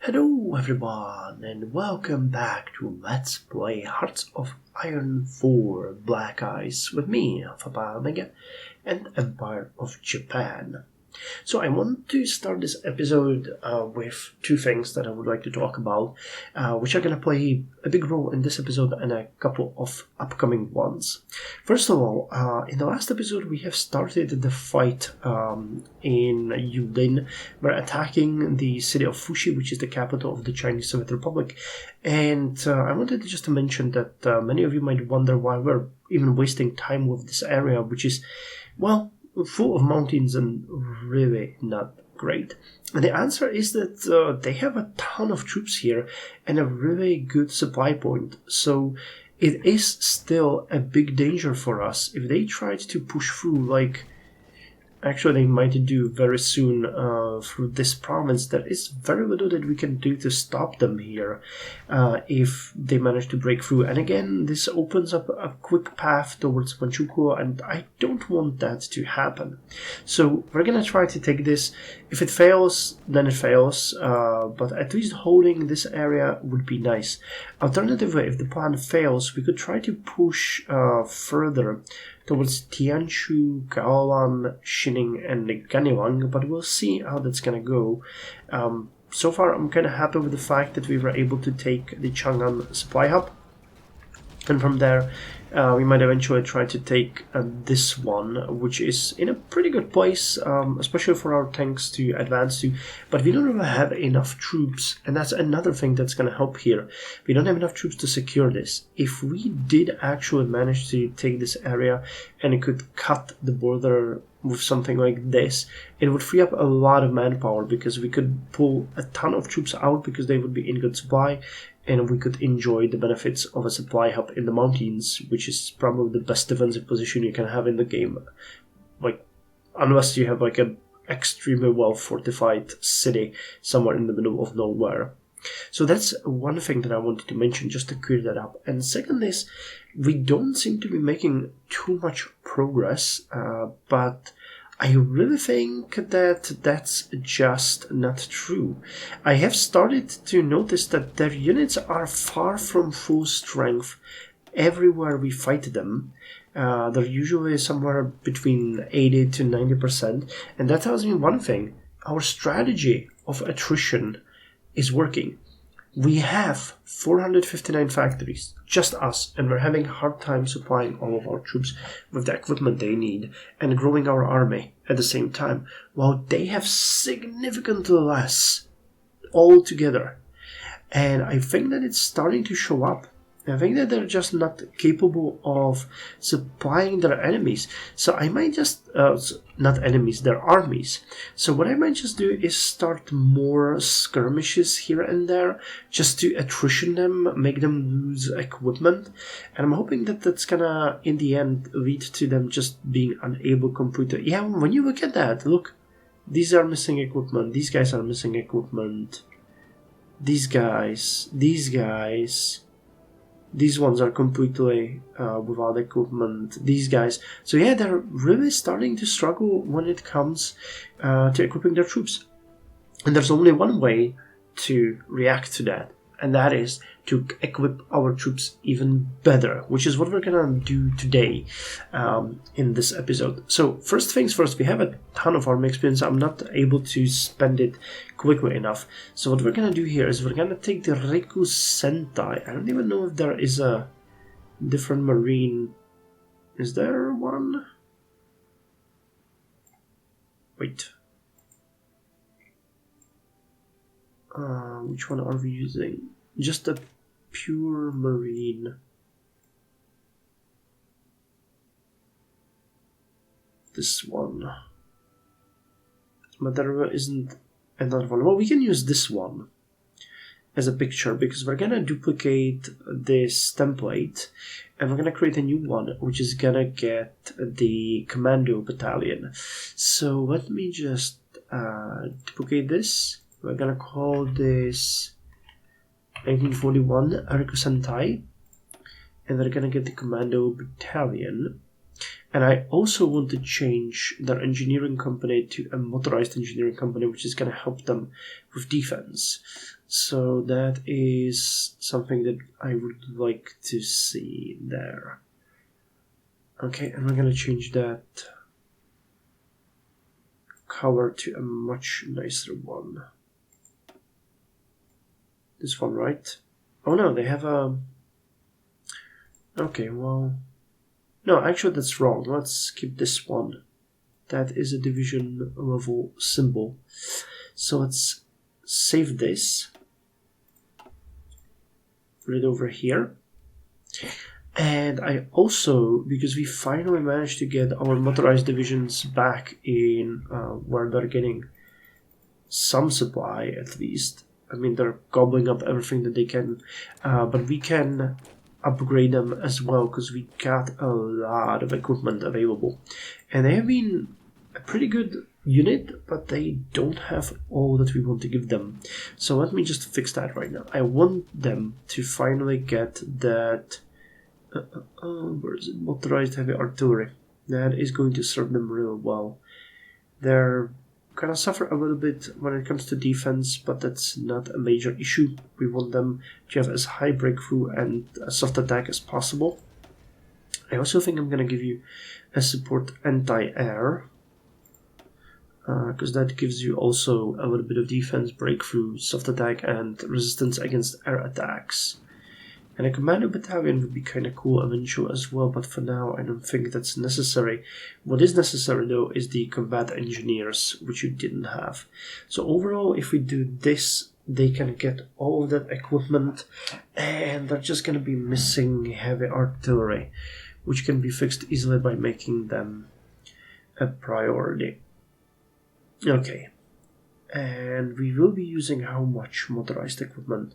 Hello everyone and welcome back to Let's Play Hearts of Iron 4 Black Ice with me, Alpha Omega, and Empire of Japan. So I want to start this episode with two things that I would like to talk about, which are going to play a big role in this episode and a couple of upcoming ones. First of all, in the last episode we have started the fight in Yulin. We're attacking the city of Fushi, which is the capital of the Chinese Soviet Republic. And I wanted just to mention that many of you might wonder why we're even wasting time with this area, which is, well, full of mountains and really not great. And the answer is that they have a ton of troops here and a really good supply point. So it is still a big danger for us if they tried to push through, like actually they might do very soon through this province. There is very little that we can do to stop them here if they manage to break through. And again, this opens up a quick path towards Manchukuo, and I don't want that to happen. So we're gonna try to take this. If it fails, then it fails, but at least holding this area would be nice. Alternatively, if the plan fails, we could try to push further towards Tianshu, Gaolan, Shining, and Ganiwang, but we'll see how that's gonna go. So far, I'm kind of happy with the fact that we were able to take the Chang'an supply hub, and from there, we might eventually try to take this one, which is in a pretty good place, especially for our tanks to advance to, but we don't really have enough troops, and that's another thing that's going to help here. We don't have enough troops to secure this. If we did actually manage to take this area and it could cut the border with something like this, it would free up a lot of manpower, because we could pull a ton of troops out because they would be in good supply, and we could enjoy the benefits of a supply hub in the mountains, which is probably the best defensive position you can have in the game. Like, unless you have like an extremely well fortified city somewhere in the middle of nowhere. So that's one thing that I wanted to mention, just to clear that up. And second is, we don't seem to be making too much progress, but I really think that that's just not true. I have started to notice that their units are far from full strength everywhere we fight them. They're usually somewhere between 80 to 90%, and that tells me one thing: our strategy of attrition is working. We have 459 factories, just us, and we're having a hard time supplying all of our troops with the equipment they need and growing our army at the same time, while they have significantly less altogether. And I think that it's starting to show up. I think that they're just not capable of supplying their enemies. So I might just, not enemies, their armies. So what I might just do is start more skirmishes here and there, just to attrition them, make them lose equipment. And I'm hoping that that's gonna, in the end, lead to them just being unable completely. Yeah, when you look at that, look, these are missing equipment, these guys are missing equipment, these guys, these ones are completely without equipment. These guys. So yeah, they're really starting to struggle when it comes to equipping their troops. And there's only one way to react to that, and that is to equip our troops even better, which is what we're gonna do today in this episode. So first things first, we have a ton of army experience. I'm not able to spend it quickly enough. So what we're gonna do here is we're gonna take the Riku Sentai. I don't even know if there is a different marine. Is there one? Wait. Which one are we using? Just a pure marine. This one. But there isn't another one. Well, we can use this one as a picture, because we're gonna duplicate this template and we're gonna create a new one, which is gonna get the commando battalion. So let me just duplicate this. We're gonna call this 1941 Riku Sentai, and we're gonna get the commando battalion. And I also want to change their engineering company to a motorized engineering company, which is going to help them with defense. So that is something that I would like to see there. Okay, and we're gonna change that color to a much nicer one. This one, right? Oh no, they have a... Okay, well... No, actually that's wrong. Let's keep this one. That is a division level symbol. So let's save this. Put it over here. And I also, because we finally managed to get our motorized divisions back in where they're getting some supply at least. I mean, they're gobbling up everything that they can, but we can upgrade them as well because we got a lot of equipment available. And they have been a pretty good unit, but they don't have all that we want to give them. So let me just fix that right now. I want them to finally get that... where is it? Motorized heavy artillery. That is going to serve them real well. They're gonna suffer a little bit when it comes to defense, but that's not a major issue. We want them to have as high breakthrough and a soft attack as possible. I also think I'm gonna give you a support anti-air, because that gives you also a little bit of defense, breakthrough, soft attack, and resistance against air attacks. And a commando battalion would be kind of cool eventually as well, but for now I don't think that's necessary. What is necessary though is the combat engineers, which you didn't have. So overall, if we do this, they can get all of that equipment, and they're just going to be missing heavy artillery, which can be fixed easily by making them a priority. Okay. And we will be using how much motorized equipment?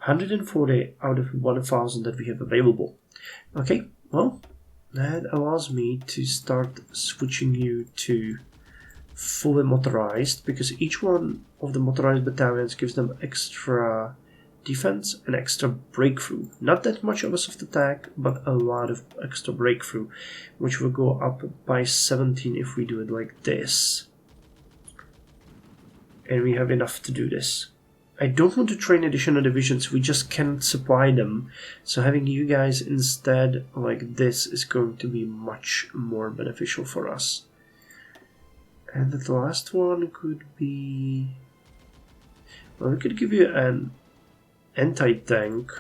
140 out of 1000 that we have available. Okay, well, that allows me to start switching you to fully motorized, because each one of the motorized battalions gives them extra defense and extra breakthrough. Not that much of a soft attack, but a lot of extra breakthrough, which will go up by 17 if we do it like this. And we have enough to do this. I don't want to train additional divisions, we just can't supply them. So having you guys instead like this is going to be much more beneficial for us. And the last one could be... Well, we could give you an anti-tank.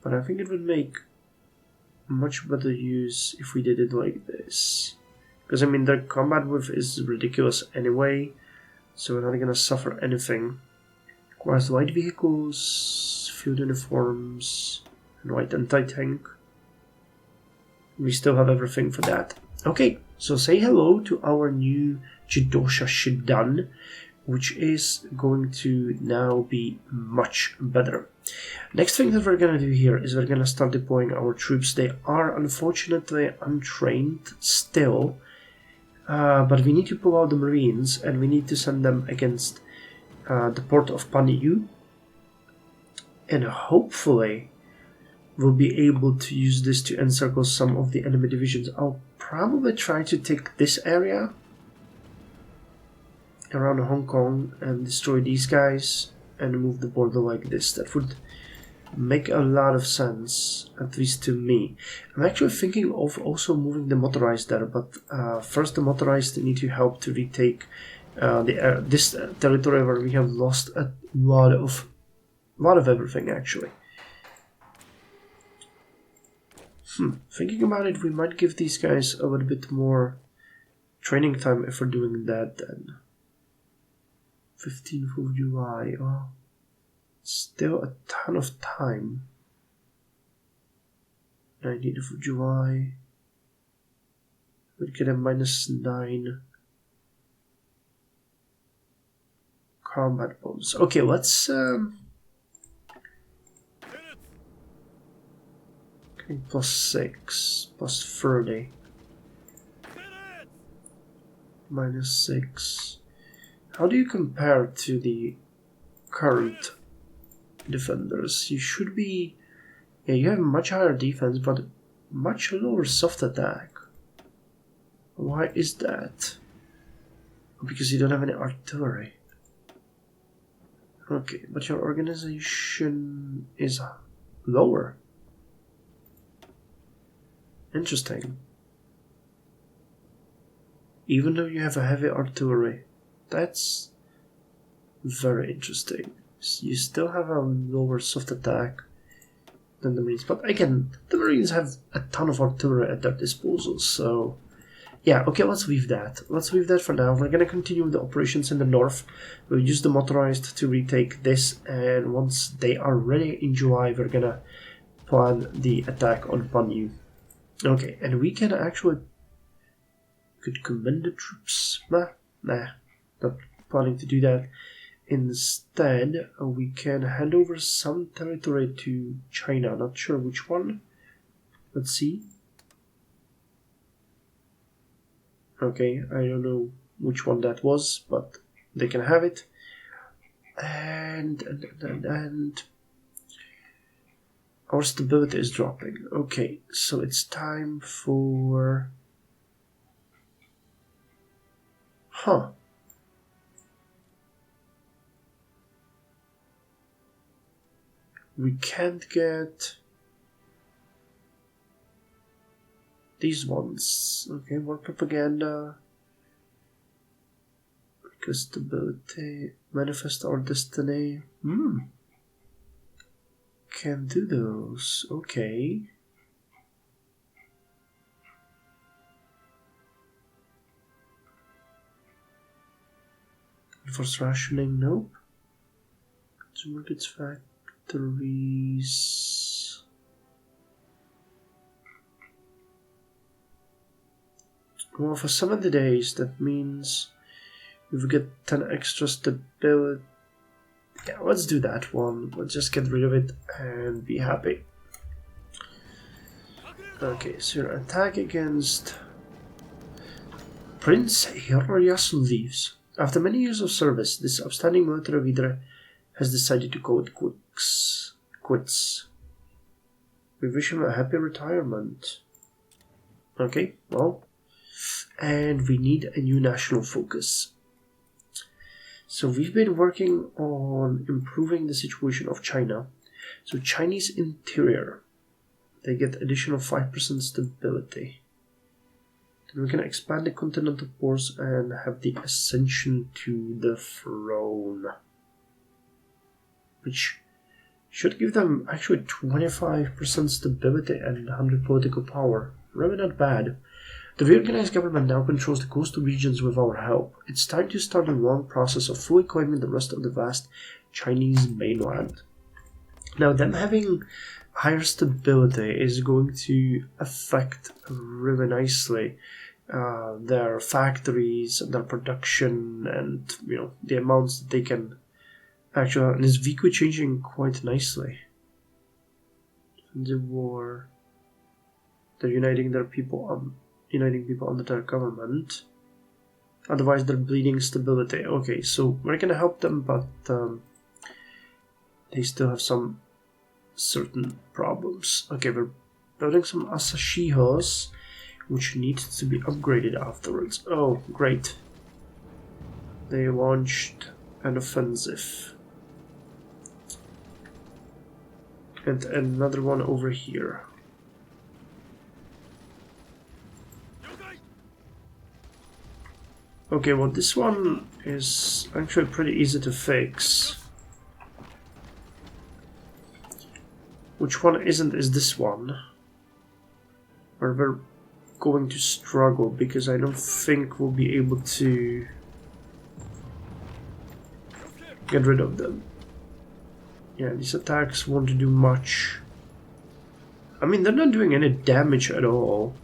But I think it would make much better use if we did it like this. Because, I mean, their combat width is ridiculous anyway, so we're not gonna suffer anything. Requires light vehicles, field uniforms, and light anti-tank. We still have everything for that. Okay, so say hello to our new Jidosha Shidan, which is going to now be much better. Next thing that we're gonna do here is we're gonna start deploying our troops. They are unfortunately untrained still. But we need to pull out the Marines, and we need to send them against the port of Panyu. And hopefully we'll be able to use this to encircle some of the enemy divisions. I'll probably try to take this area around Hong Kong and destroy these guys and move the border like this. That would make a lot of sense, at least to me. I'm actually thinking of also moving the motorized there, but first the motorized need to help to retake this territory where we have lost a lot of everything actually. Thinking about it, we might give these guys a little bit more training time if we're doing that then. 15th of July, oh. Still a ton of time. 19th of July. We'd get a -9 combat bonus. Okay, let's okay, +6, +30. -6. How do you compare to the current defenders? You should be... Yeah, you have much higher defense, but much lower soft attack. Why is that? Because you don't have any artillery. Okay, but your organization is lower. Interesting. Even though you have a heavy artillery, that's very interesting. You still have a lower soft attack than the Marines, but again, the Marines have a ton of artillery at their disposal, so yeah, okay, let's leave that. Let's leave that for now. We're gonna continue the operations in the north. We'll use the motorized to retake this, and once they are ready in July, we're gonna plan the attack on Panyu. Okay, and we can actually could command the troops. Nah, not planning to do that. Instead, we can hand over some territory to China. Not sure which one. Let's see. Okay, I don't know which one that was, but they can have it. And our stability is dropping. Okay, so it's time for... Huh. We can't get these ones. Okay, more propaganda. Because stability, manifest our destiny. Can do those. Okay. Force rationing, nope. Consumer goods factories. Well, for 70 days, that means we get 10 extra stability. Yeah, let's do that one. Let's just get rid of it and be happy. Okay, so your attack against Prince Hiroyasu leaves. After many years of service, this upstanding military leader has decided to call it quits. We wish him a happy retirement. Okay, well, and we need a new national focus. So we've been working on improving the situation of China. So Chinese interior, they get additional 5% stability. Then we can expand the continental force and have the ascension to the throne, which should give them actually 25% stability and 100 political power. Really not bad. The reorganized government now controls the coastal regions with our help. It's time to start a long process of fully claiming the rest of the vast Chinese mainland. Now, them having higher stability is going to affect really nicely their factories, their production, and the amounts that they can actually. And it's weekly changing quite nicely. The war, they're uniting people under their government. Otherwise, they're bleeding stability. Okay, so we're gonna help them, but they still have some certain problems. Okay, we're building some asashihos, which need to be upgraded afterwards. Oh, great. They launched an offensive. And another one over here. Okay, well, this one is actually pretty easy to fix. Which one isn't is this one. Where we're going to struggle because I don't think we'll be able to get rid of them. Yeah, these attacks won't do much. I mean, they're not doing any damage at all.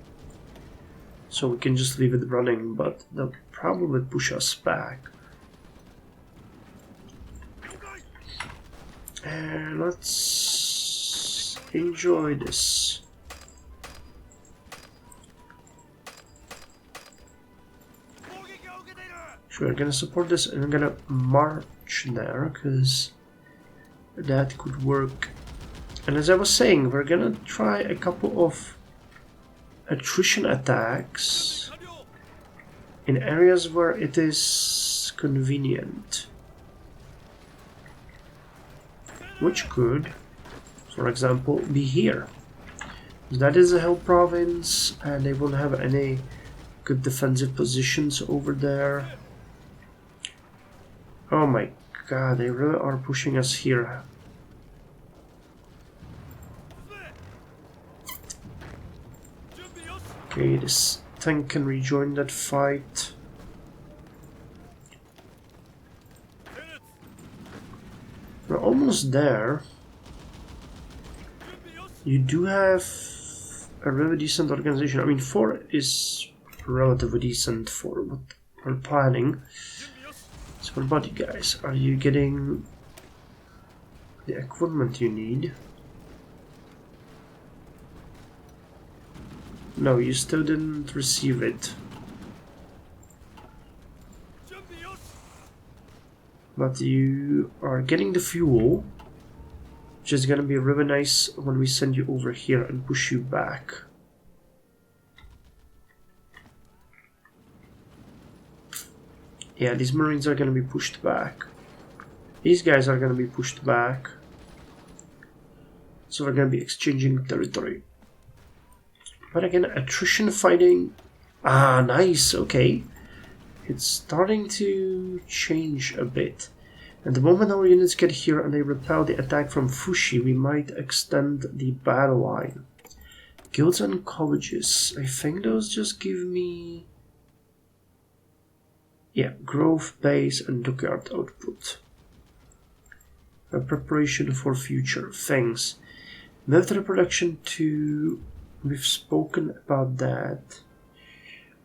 So we can just leave it running, but they'll probably push us back. And let's enjoy this. So we're gonna support this and we're gonna march there, because that could work. And as I was saying, we're gonna try a couple of attrition attacks in areas where it is convenient. which could, for example, be here. That is a hill province, and they won't have any good defensive positions over there. Oh my god, they really are pushing us here. Okay, this tank can rejoin that fight. We're almost there. You do have a really decent organization. I mean, 4 is relatively decent for what we're planning. So what about you guys? Are you getting the equipment you need? No, you still didn't receive it. But you are getting the fuel, which is gonna be really nice when we send you over here and push you back. Yeah, these Marines are gonna be pushed back. These guys are gonna be pushed back. So we're gonna be exchanging territory. But again, attrition fighting... Ah, nice, okay. It's starting to change a bit. And the moment our units get here and they repel the attack from Fushi, we might extend the battle line. Guilds and colleges. I think those just give me... Yeah, growth, base, and dockyard output. A preparation for future things. Military production 2... We've spoken about that.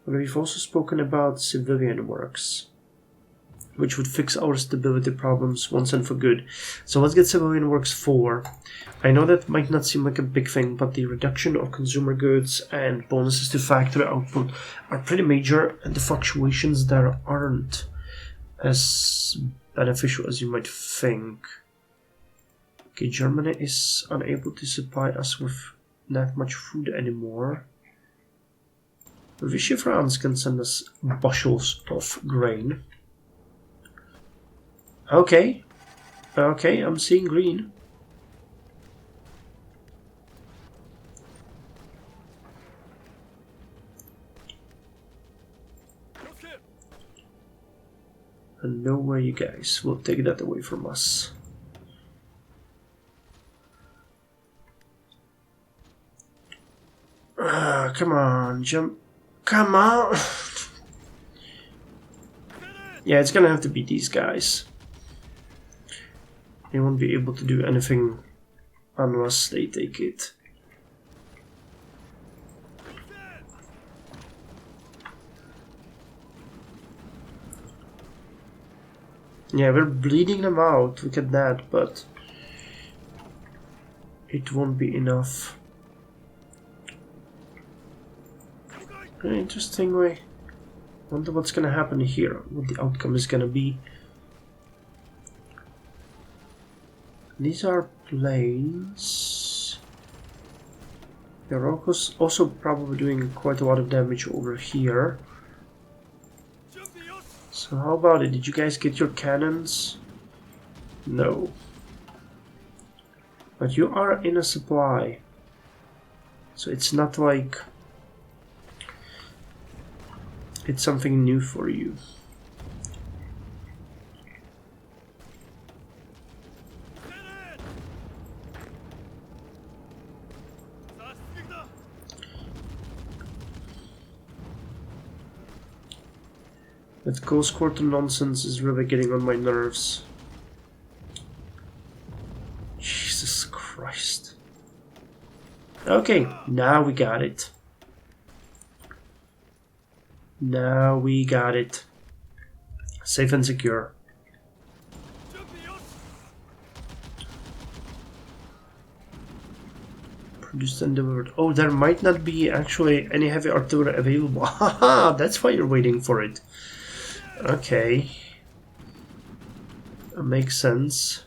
But we've also spoken about civilian works, which would fix our stability problems once and for good. So let's get civilian works 4. I know that might not seem like a big thing, but the reduction of consumer goods and bonuses to factory output are pretty major, and the fluctuations there aren't as beneficial as you might think. Okay, Germany is unable to supply us with not much food anymore. Vichy France can send us bushels of grain. Okay. Okay, I'm seeing green. And no way you guys will take that away from us. Come on, jump. Come on! Yeah, it's gonna have to be these guys. They won't be able to do anything unless they take it. Yeah, we're bleeding them out, look at that, but it won't be enough. Interesting way. Wonder what's gonna happen here, what the outcome is gonna be. These are planes. They're also probably doing quite a lot of damage over here. So how about it? Did you guys get your cannons? No. But you are in a supply. So it's not like it's something new for you. That close quarter nonsense is really getting on my nerves. Jesus Christ. Okay, now we got it. Now we got it. Safe and secure. Produced and delivered. Oh, there might not be actually any heavy artillery available. Haha, that's why you're waiting for it. Okay. Makes sense.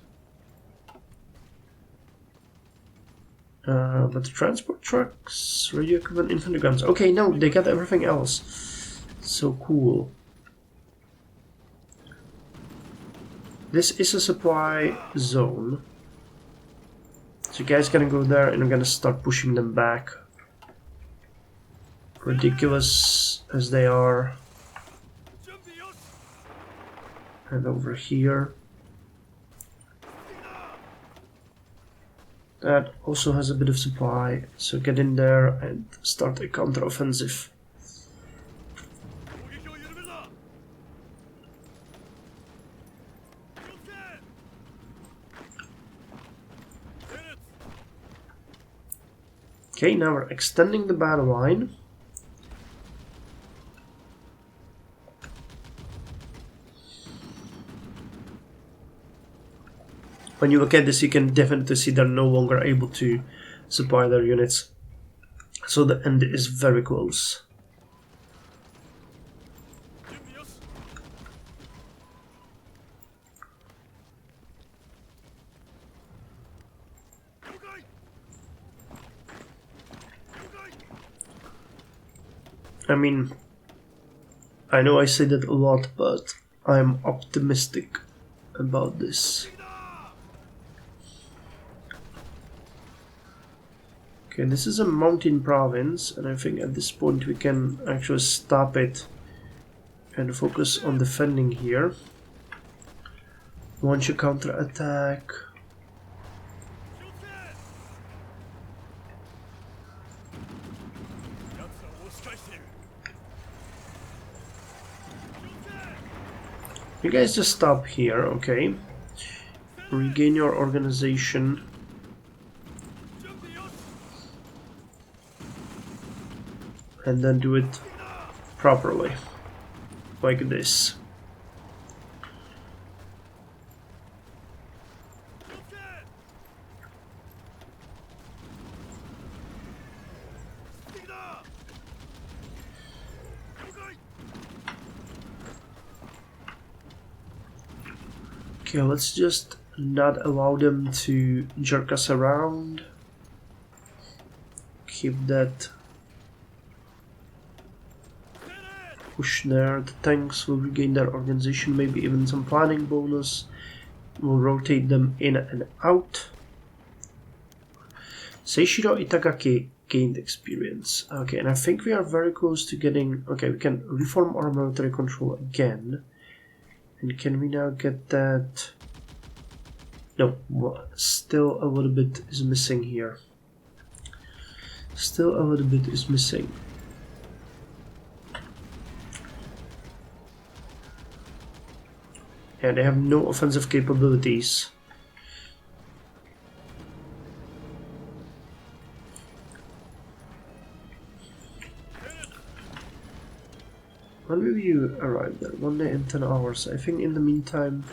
But the transport trucks, radio equipment, infantry guns. Okay, no, they got everything else. So cool. This is a supply zone. So you guys gonna go there and I'm gonna start pushing them back. Ridiculous as they are. And over here. That also has a bit of supply, so get in there and start a counter-offensive. Okay, now we're extending the battle line. When you look at this, you can definitely see they're no longer able to supply their units. So the end is very close. I mean, I know I say that a lot, but I'm optimistic about this. Okay, this is a mountain province, and I think at this point we can actually stop it and focus on defending here. Launch a counter-attack. You guys just stop here, okay? Regain your organization. And then do it properly, like this. Okay, let's just not allow them to jerk us around. Keep that push there. The tanks will regain their organization, maybe even some planning bonus. We'll rotate them in and out. Seishiro Itagaki gained experience. Okay, and I think we are very close to getting... Okay, we can reform our military control again. And can we now get that... No, still a little bit is missing here. Still a little bit is missing. Yeah, they have no offensive capabilities. When will you arrive there? 1 day and 10 hours. I think in the meantime,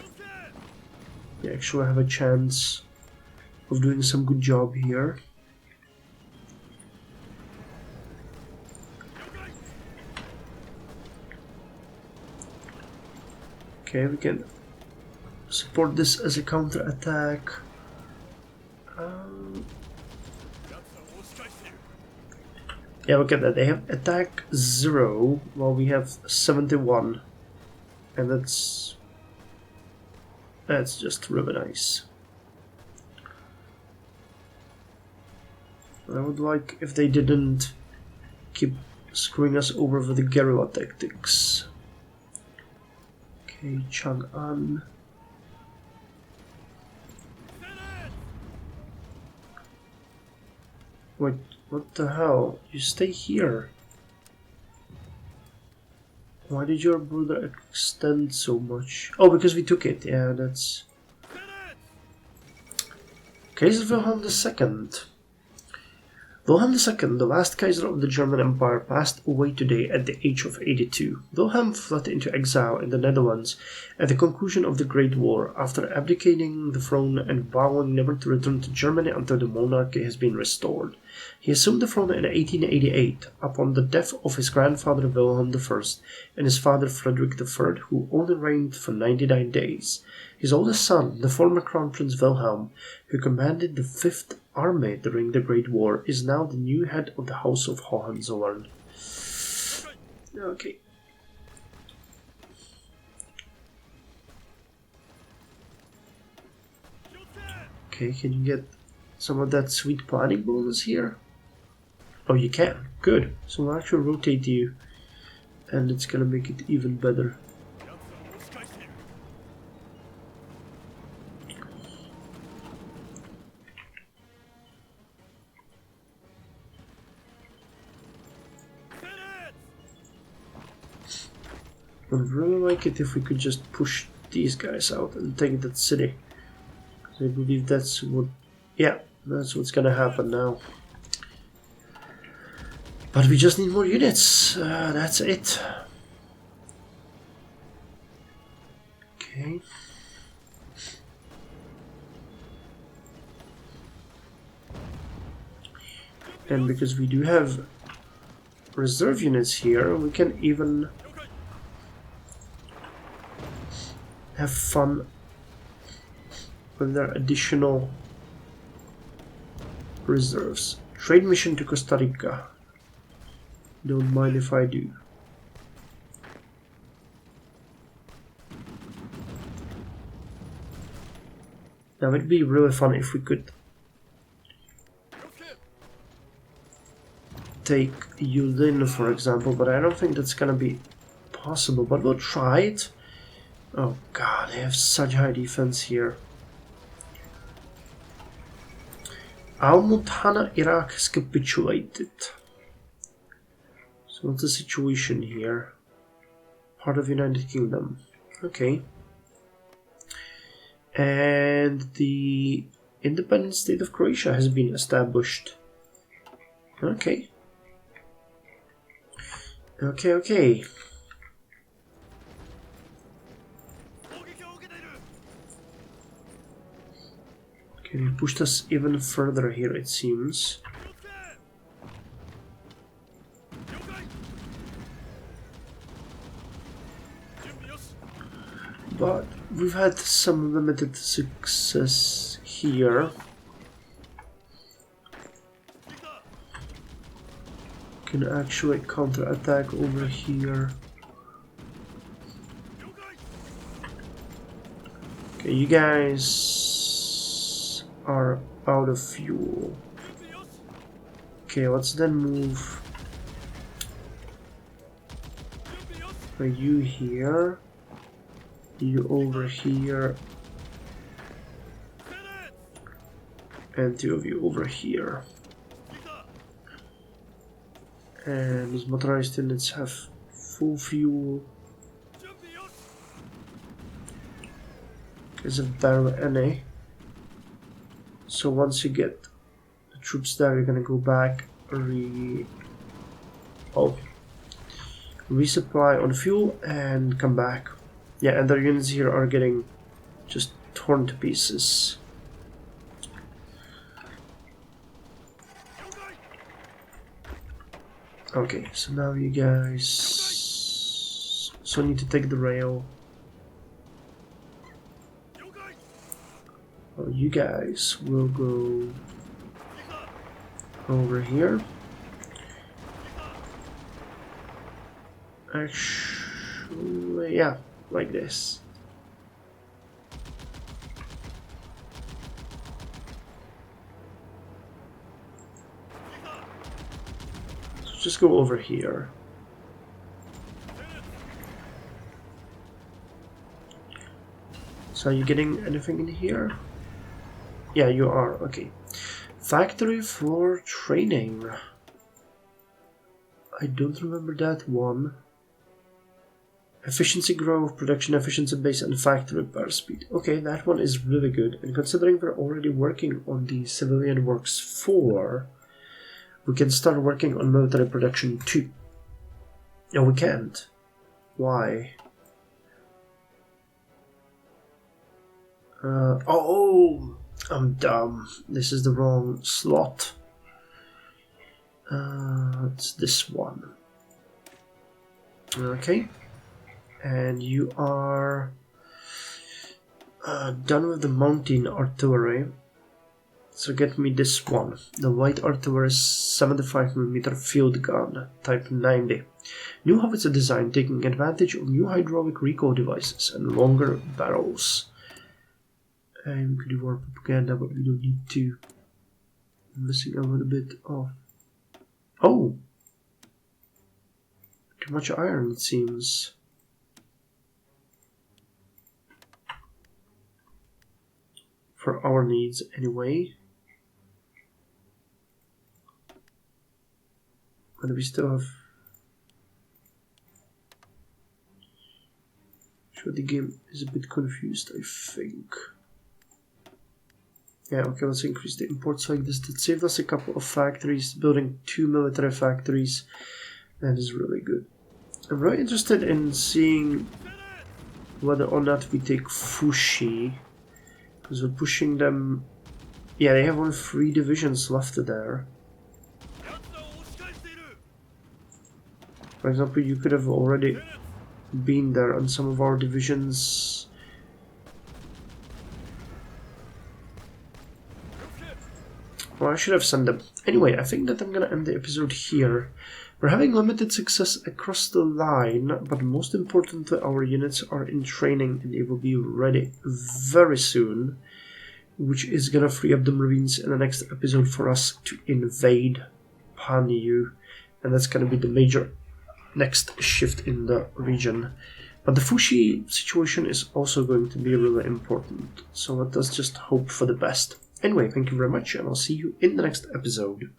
we actually have a chance of doing some good job here. Okay, we can support this as a counter-attack. Yeah, look at that. They have attack 0 while we have 71. And that's just really nice. I would like if they didn't keep screwing us over with the guerrilla tactics. Okay, Chang'an. Wait, what the hell? You stay here. Why did your border extend so much? Oh, because we took it. Yeah, that's... Kaiser Wilhelm II. Wilhelm II, the last Kaiser of the German Empire, passed away today at the age of 82. Wilhelm fled into exile in the Netherlands at the conclusion of the Great War, after abdicating the throne and vowing never to return to Germany until the monarchy has been restored. He assumed the throne in 1888, upon the death of his grandfather Wilhelm I and his father Frederick III, who only reigned for 99 days. His oldest son, the former Crown Prince Wilhelm, who commanded the 5th Army during the Great War, is now the new head of the House of Hohenzollern. Okay. Okay, can you get some of that sweet planning bonus here? Oh, you can. Good. So we'll actually rotate you, and it's gonna make it even better. I'd really like it if we could just push these guys out and take that city. I believe that's what... yeah, that's what's gonna happen now. But we just need more units. That's it. Okay. And because we do have reserve units here, we can even have fun with their additional reserves. Trade mission to Costa Rica. Don't mind if I do. Now it'd be really fun if we could take Yulin, for example, but I don't think that's gonna be possible, but we'll try it. Oh god, they have such high defense here. Al-Muthanna, Iraq has capitulated. So what's the situation here? Part of United Kingdom. Okay. And the independent state of Croatia has been established. Okay. Okay, okay. Okay, we pushed us even further here, it seems. But we've had some limited success here. Can actually counter-attack over here. Okay, you guys are out of fuel. Okay, let's then move you here. You over here, and two of you over here. And these motorized units have full fuel because of barrel NA. So once you get the troops there, you're gonna go back, resupply on fuel and come back. Yeah, and their units here are getting just torn to pieces. Okay, so now you guys... so I need to take the rail. Well, you guys will go over here. Actually, yeah. Like this. So just go over here. So are you getting anything in here? Yeah, you are. Okay. Factory floor training. I don't remember that one. Efficiency growth, production efficiency base, and factory repair speed. Okay, that one is really good. And considering we're already working on the Civilian Works 4, we can start working on military production 2. No, we can't. Why? Oh, I'm dumb. This is the wrong slot. It's this one. Okay. And you are done with the mountain artillery. So get me this one. The light artillery 75mm field gun, type 90. New howitzer design taking advantage of new hydraulic recoil devices and longer barrels. And we could do more propaganda, but we don't need to. I'm missing a little bit of... Oh! Too much iron, it seems. For our needs, anyway. But we still have... Sure, the game is a bit confused, I think. Yeah, okay, let's increase the imports like this. That saved us a couple of factories, building 2 military factories. That is really good. I'm really interested in seeing whether or not we take Fushi, because we're pushing them. Yeah, they have only 3 divisions left there. For example, you could have already been there on some of our divisions. Well, I should have sent them. Anyway, I think that I'm gonna end the episode here. We're having limited success across the line, but most importantly, our units are in training and they will be ready very soon, which is gonna free up the Marines in the next episode for us to invade Panyu, and that's gonna be the major next shift in the region. But the Fushi situation is also going to be really important, so let us just hope for the best. Anyway, thank you very much, and I'll see you in the next episode.